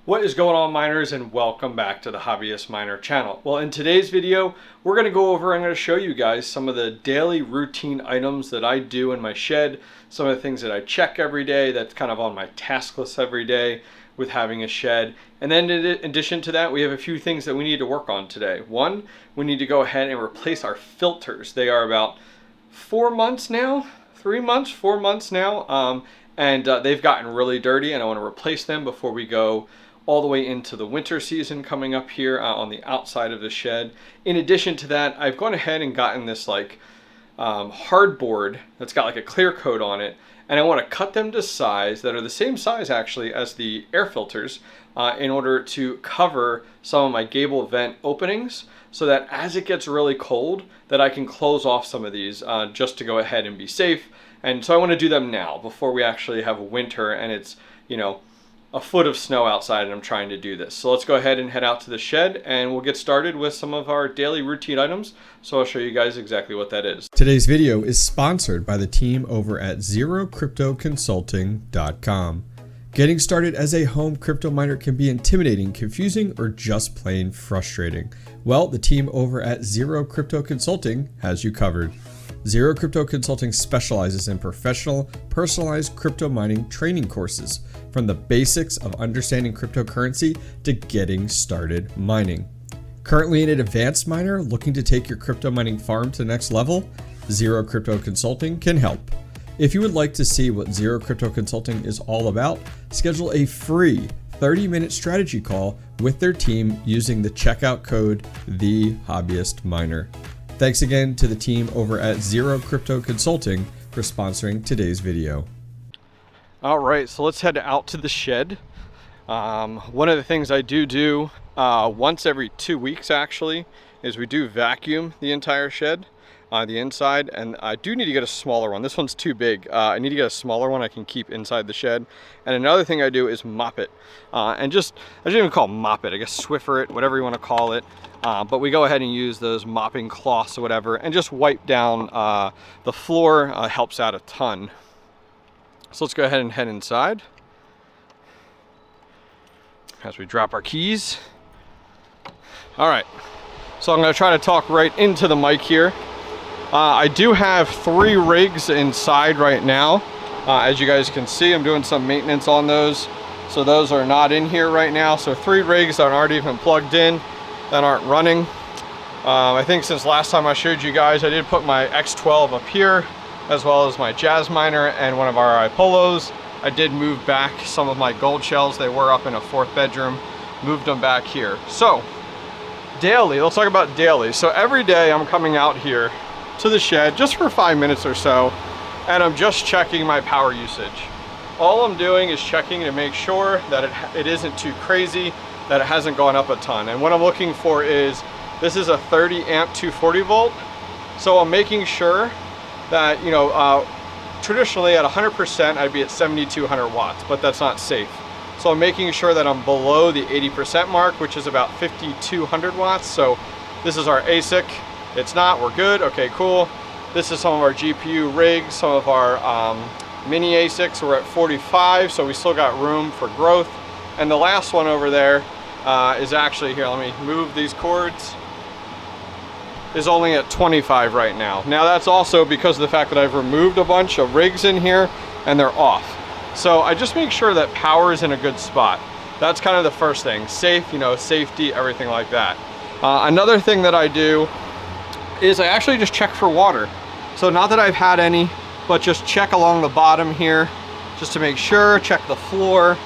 What is going on, miners, and welcome back to the Hobbyist Miner channel. Well, in today's video, I'm going to show you guys some of the daily routine items that I do in my shed, some of the things that I check every day that's kind of on my task list every day with having a shed. And then in addition to that, we have a few things that we need to work on today. One, we need to go ahead and replace our filters. They are about 4 months now, 4 months now, and they've gotten really dirty, and I want to replace them before we go all the way into the winter season coming up here on the outside of the shed. In addition to that, I've gone ahead and gotten this hardboard that's got like a clear coat on it, and I want to cut them to size that are the same size actually as the air filters in order to cover some of my gable vent openings, so that as it gets really cold that I can close off some of these just to go ahead and be safe. And so I want to do them now before we actually have a winter and it's, you know, a foot of snow outside and I'm trying to do this. So let's go ahead and head out to the shed and we'll get started with some of our daily routine items. So I'll show you guys exactly what that is. Today's video is sponsored by the team over at ZeroCryptoConsulting.com. Getting started as a home crypto miner can be intimidating, confusing, or just plain frustrating. Well, the team over at Zero Crypto Consulting has you covered. Zero Crypto Consulting specializes in professional, personalized crypto mining training courses, from the basics of understanding cryptocurrency to getting started mining. Currently an advanced miner looking to take your crypto mining farm to the next level? Zero Crypto Consulting can help. If you would like to see what Zero Crypto Consulting is all about, schedule a free 30-minute strategy call with their team using the checkout code TheHobbyistMiner. Thanks again to the team over at Zero Crypto Consulting for sponsoring today's video. All right, so let's head out to the shed. One of the things I do once every 2 weeks actually is we do vacuum the entire shed, the inside, and I do need to get a smaller one. This one's too big. I need to get a smaller one I can keep inside the shed. And another thing I do is mop it. I shouldn't even call it mop it, I guess Swiffer it, whatever you want to call it. But we go ahead and use those mopping cloths or whatever and just wipe down the floor. Helps out a ton. So let's go ahead and head inside as we drop our keys. All right, so I'm going to try to talk right into the mic here. I do have 3 rigs inside right now. As you guys can see, I'm doing some maintenance on those. So those are not in here right now. So 3 rigs that aren't even plugged in, that aren't running. I think since last time I showed you guys, I did put my X12 up here, as well as my Jazz Miner and one of our iPolos. I did move back some of my gold shells. They were up in a 4th bedroom, moved them back here. So daily, let's talk about daily. So every day I'm coming out here to the shed just for 5 minutes or so, and I'm just checking my power usage. All I'm doing is checking to make sure that it isn't too crazy, that it hasn't gone up a ton. And what I'm looking for is, this is a 30 amp 240 volt. So I'm making sure that, you know, traditionally at 100% I'd be at 7,200 watts, but that's not safe. So I'm making sure that I'm below the 80% mark, which is about 5,200 watts. So this is our ASIC. It's not, we're good, okay, cool. This is some of our GPU rigs, some of our mini ASICs. We're at 45, so we still got room for growth. And the last one over there is actually, here, let me move these cords, is only at 25 right now. Now that's also because of the fact that I've removed a bunch of rigs in here and they're off. So I just make sure that power is in a good spot. That's kind of the first thing. Safe, you know, safety, everything like that. Another thing that I do is I actually just check for water. So not that I've had any, but just check along the bottom here, just to make sure, check the floor.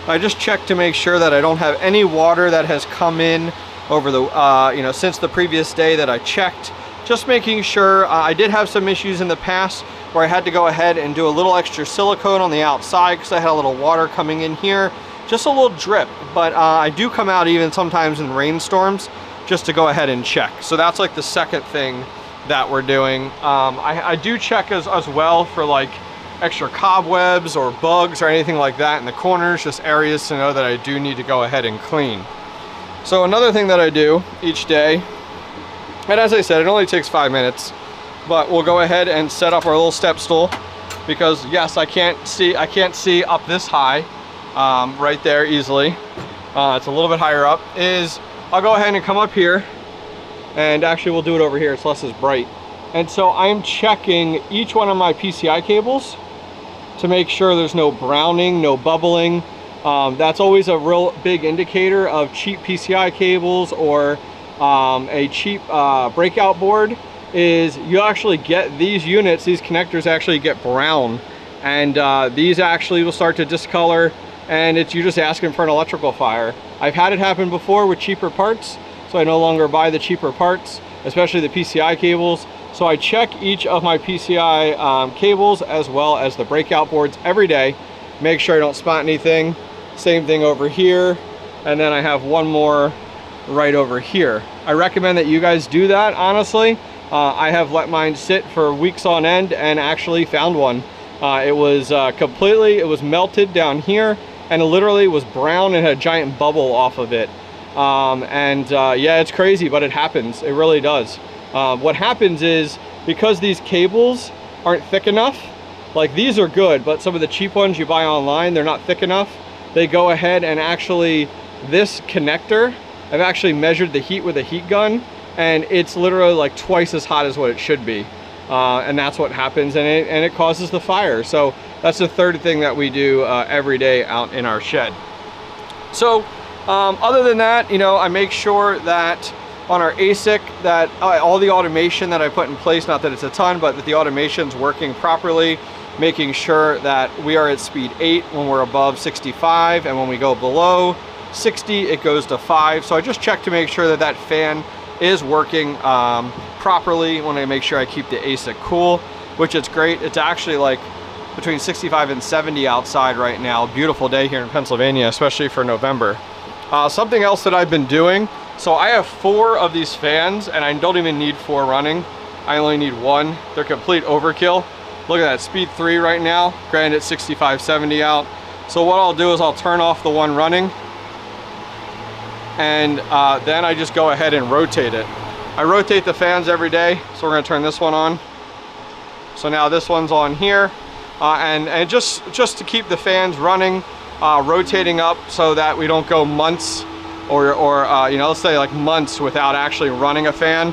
I just check to make sure that I don't have any water that has come in over the, you know, since the previous day that I checked. Just making sure. I did have some issues in the past where I had to go ahead and do a little extra silicone on the outside because I had a little water coming in here, just a little drip. But I do come out even sometimes in rainstorms just to go ahead and check. So that's like the second thing that we're doing. I do check as well for like extra cobwebs or bugs or anything like that in the corners, just areas to know that I do need to go ahead and clean. So another thing that I do each day, and as I said, it only takes 5 minutes, but we'll go ahead and set up our little step stool, because yes, I can't see up this high right there easily. it's a little bit higher up, is I'll go ahead and come up here, and actually we'll do it over here, it's less as bright. And so I'm checking each one of my PCI cables to make sure there's no browning, no bubbling. That's always a real big indicator of cheap PCI cables or a cheap breakout board, is you actually get these units, these connectors actually get brown, and these actually will start to discolor, and you're just asking for an electrical fire. I've had it happen before with cheaper parts, so I no longer buy the cheaper parts, especially the PCI cables. So I check each of my PCI cables as well as the breakout boards every day, make sure I don't spot anything. Same thing over here, and then I have one more right over here. I recommend that you guys do that, honestly. I have let mine sit for weeks on end and actually found one. It was it was melted down here, and it literally was brown and had a giant bubble off of it. Yeah, it's crazy, but it happens. It really does. What happens is, because these cables aren't thick enough, like these are good, but some of the cheap ones you buy online, they're not thick enough. They go ahead and actually, this connector, I've actually measured the heat with a heat gun, and it's literally like twice as hot as what it should be. And that's what happens, and it causes the fire. So that's the third thing that we do every day out in our shed. So other than that, you know, I make sure that on our ASIC that all the automation that I put in place, not that it's a ton, but that the automation's working properly, making sure that we are at speed 8 when we're above 65, and when we go below 60, it goes to 5. So I just check to make sure that that fan is working properly. When I make sure I keep the ASIC cool, which it's great. It's actually like between 65 and 70 outside right now. Beautiful day here in Pennsylvania, especially for November. Something else that I've been doing, so I have 4 of these fans, and I don't even need 4 running. I only need 1. They're complete overkill. Look at that, speed 3 right now, granted it's 65, 70 out. So what I'll do is I'll turn off the one running, and then I just go ahead and rotate it. I rotate the fans every day, so we're gonna turn this one on. So now this one's on here, and just to keep the fans running, rotating up so that we don't go months or you know, let's say like months without actually running a fan.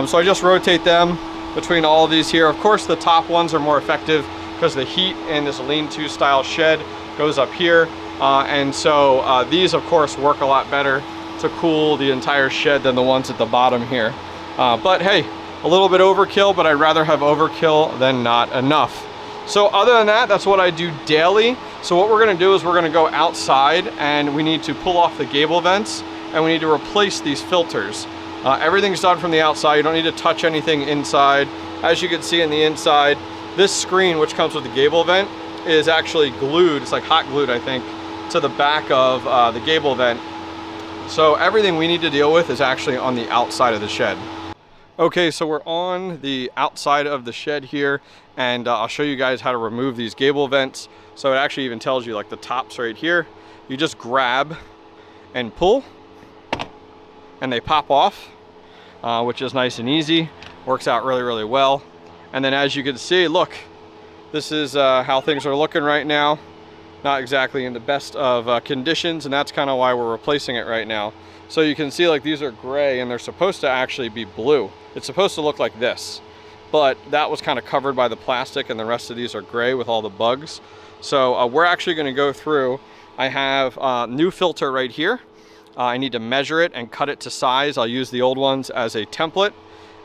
So I just rotate them between all of these here. Of course, the top ones are more effective because the heat in this lean-to style shed goes up here. And so these, of course, work a lot better to cool the entire shed than the ones at the bottom here. But hey, a little bit overkill, but I'd rather have overkill than not enough. So other than that, that's what I do daily. So what we're gonna do is we're gonna go outside, and we need to pull off the gable vents, and we need to replace these filters. Everything's done from the outside. You don't need to touch anything inside. As you can see in the inside, this screen, which comes with the gable vent, is actually glued. It's like hot glued, I think, to the back of the gable vent. So everything we need to deal with is actually on the outside of the shed. Okay, so we're on the outside of the shed here, and I'll show you guys how to remove these gable vents. So it actually even tells you like the tops right here. You just grab and pull, and they pop off, which is nice and easy. Works out really, really well. And then as you can see, look, this is how things are looking right now. Not exactly in the best of conditions, and that's kind of why we're replacing it right now. So you can see like these are gray, and they're supposed to actually be blue. It's supposed to look like this, but that was kind of covered by the plastic, and the rest of these are gray with all the bugs. So we're actually going to go through. I have a new filter right here. I need to measure it and cut it to size. I'll use the old ones as a template.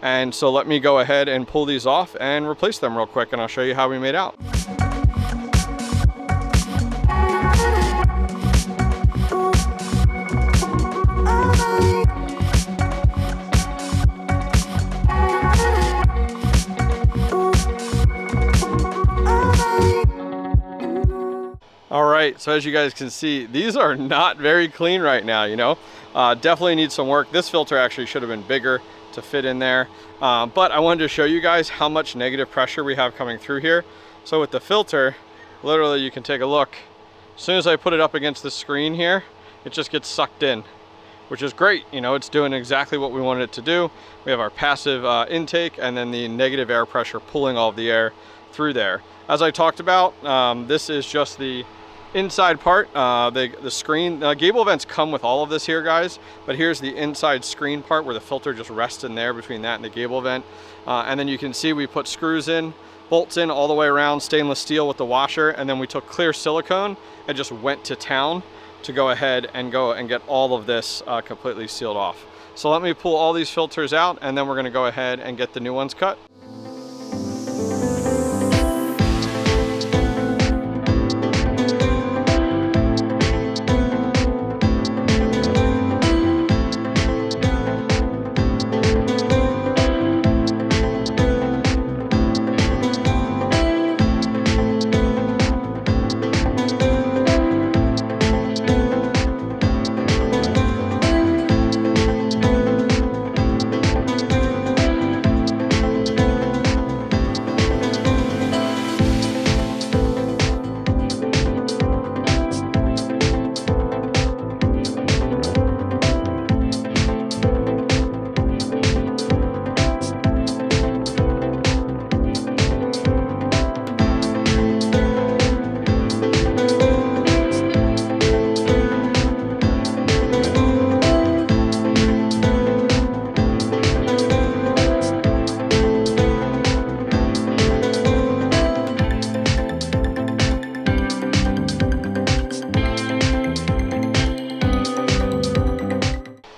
And so let me go ahead and pull these off and replace them real quick, and I'll show you how we made out. All right, so as you guys can see, these are not very clean right now, you know. Definitely need some work. This filter actually should have been bigger to fit in there. But I wanted to show you guys how much negative pressure we have coming through here. So with the filter, literally you can take a look. As soon as I put it up against the screen here, it just gets sucked in, which is great. You know, it's doing exactly what we wanted it to do. We have our passive intake, and then the negative air pressure pulling all of the air through there. As I talked about, this is just the inside part, the screen, gable vents come with all of this here, guys, but here's the inside screen part where the filter just rests in there between that and the gable vent. And then you can see we put screws in, bolts in all the way around, stainless steel with the washer, and then we took clear silicone and just went to town to go ahead and get all of this completely sealed off. So let me pull all these filters out, and then we're gonna go ahead and get the new ones cut.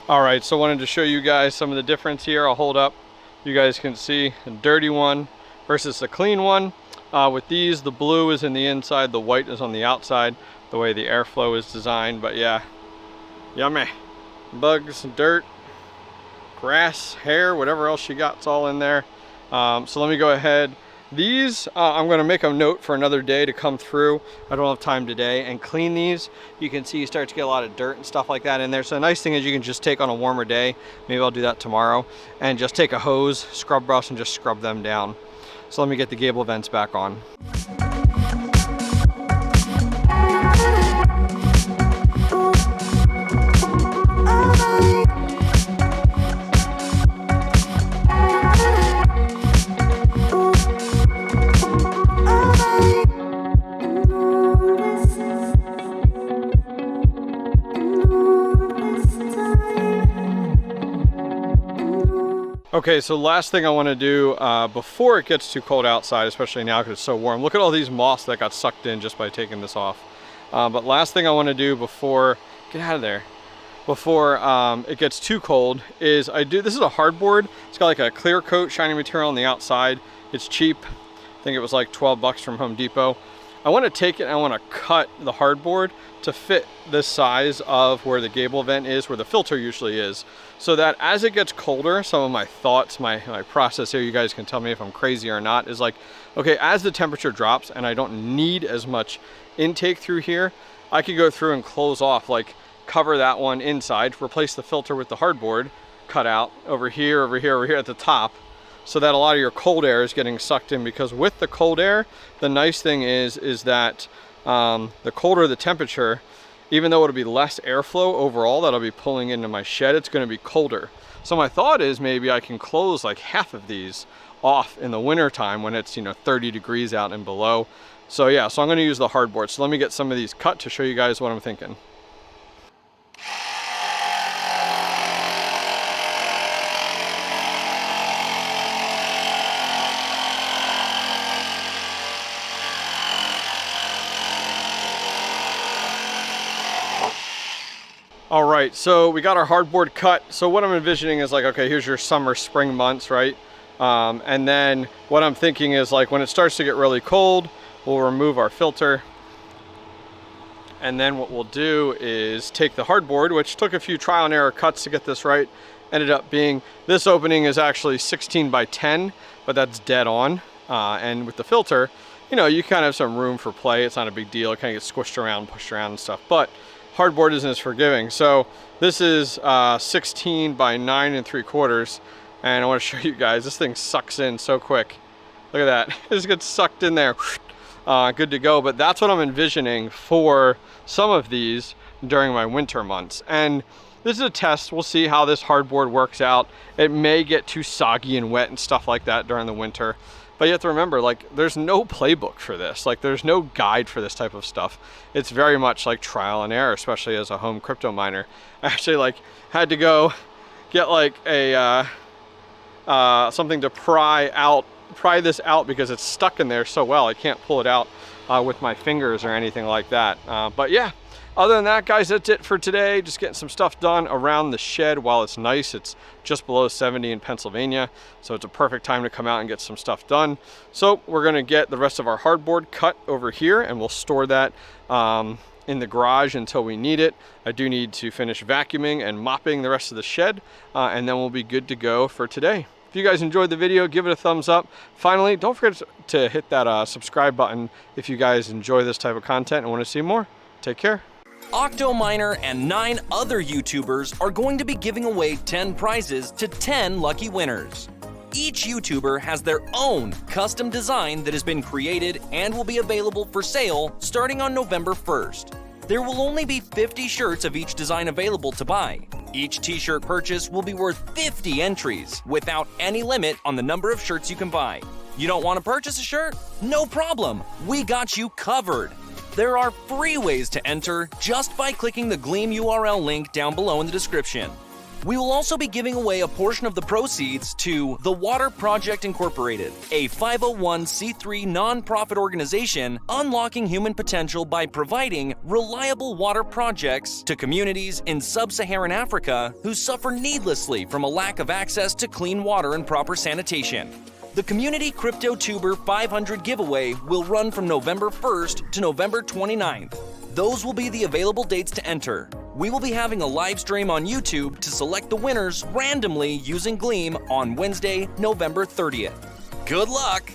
All right, so I wanted to show you guys some of the difference here. I'll hold up. You guys can see a dirty one versus the clean one. With these, the blue is in the inside, the white is on the outside, the way the airflow is designed. But yeah, yummy. Bugs, dirt, grass, hair, whatever else you got, it's all in there. So let me go ahead. These, I'm gonna make a note for another day to come through. I don't have time today and clean these. You can see you start to get a lot of dirt and stuff like that in there. So the nice thing is you can just take on a warmer day, maybe I'll do that tomorrow, and just take a hose, scrub brush, and just scrub them down. So let me get the gable vents back on. Okay, so last thing I want to do before it gets too cold outside, especially now because it's so warm. Look at all these moss that got sucked in just by taking this off. But last thing I want to do before, get out of there, before it gets too cold is this is a hardboard. It's got like a clear coat shiny material on the outside. It's cheap. I think it was like 12 bucks from Home Depot. I want to take it and I want to cut the hardboard to fit the size of where the gable vent is, where the filter usually is, so that as it gets colder, some of my thoughts, my process here, you guys can tell me if I'm crazy or not, is like, okay, as the temperature drops and I don't need as much intake through here, I could go through and close off, like cover that one inside, replace the filter with the hardboard, cut out over here, over here, over here at the top, so that a lot of your cold air is getting sucked in. Because with the cold air, the nice thing is that the colder the temperature, even though it'll be less airflow overall that'll be pulling into my shed, it's going to be colder. So my thought is maybe I can close like half of these off in the winter time when it's 30 degrees out and below. So yeah, so I'm going to use the hardboard. So let me get some of these cut to show you guys what I'm thinking. All right, so we got our hardboard cut. So what I'm envisioning is like, okay, here's your summer, spring months, right? And then what I'm thinking is like when it starts to get really cold, we'll remove our filter. And then what we'll do is take the hardboard, which took a few trial and error cuts to get this right. Ended up being, this opening is actually 16 by 10, but that's dead on. And with the filter, you kind of have some room for play. It's not a big deal. It kind of gets squished around, pushed around and stuff. But hardboard isn't as forgiving. So this is 16 by 9 3/4, and I want to show you guys, this thing sucks in so quick. Look at that, it just gets sucked in there. Good to go. But that's what I'm envisioning for some of these during my winter months. And this is a test. We'll see how this hardboard works out. It may get too soggy and wet and stuff like that during the winter. But you have to remember, like, there's no playbook for this. Like, there's no guide for this type of stuff. It's very much like trial and error, especially as a home crypto miner. I actually like had to go get like a something to pry this out because it's stuck in there so well. I can't pull it out with my fingers or anything like that. But yeah, other than that, guys, that's it for today. Just getting some stuff done around the shed while it's nice. It's just below 70 in Pennsylvania, so it's a perfect time to come out and get some stuff done. So we're gonna get the rest of our hardboard cut over here, and we'll store that in the garage until we need it. I do need to finish vacuuming and mopping the rest of the shed, and then we'll be good to go for today. If you guys enjoyed the video, give it a thumbs up. Finally, don't forget to hit that subscribe button if you guys enjoy this type of content and want to see more. Take care. Octominer and 9 other YouTubers are going to be giving away 10 prizes to 10 lucky winners. Each YouTuber has their own custom design that has been created and will be available for sale starting on November 1st. There will only be 50 shirts of each design available to buy. Each t-shirt purchase will be worth 50 entries, without any limit on the number of shirts you can buy. You don't want to purchase a shirt? No problem, we got you covered. There are free ways to enter just by clicking the Gleam URL link down below in the description. We will also be giving away a portion of the proceeds to the Water Project Incorporated, a 501c3 nonprofit organization unlocking human potential by providing reliable water projects to communities in sub-Saharan Africa who suffer needlessly from a lack of access to clean water and proper sanitation. The Community Crypto Tuber 500 giveaway will run from November 1st to November 29th. Those will be the available dates to enter. We will be having a live stream on YouTube to select the winners randomly using Gleam on Wednesday, November 30th. Good luck!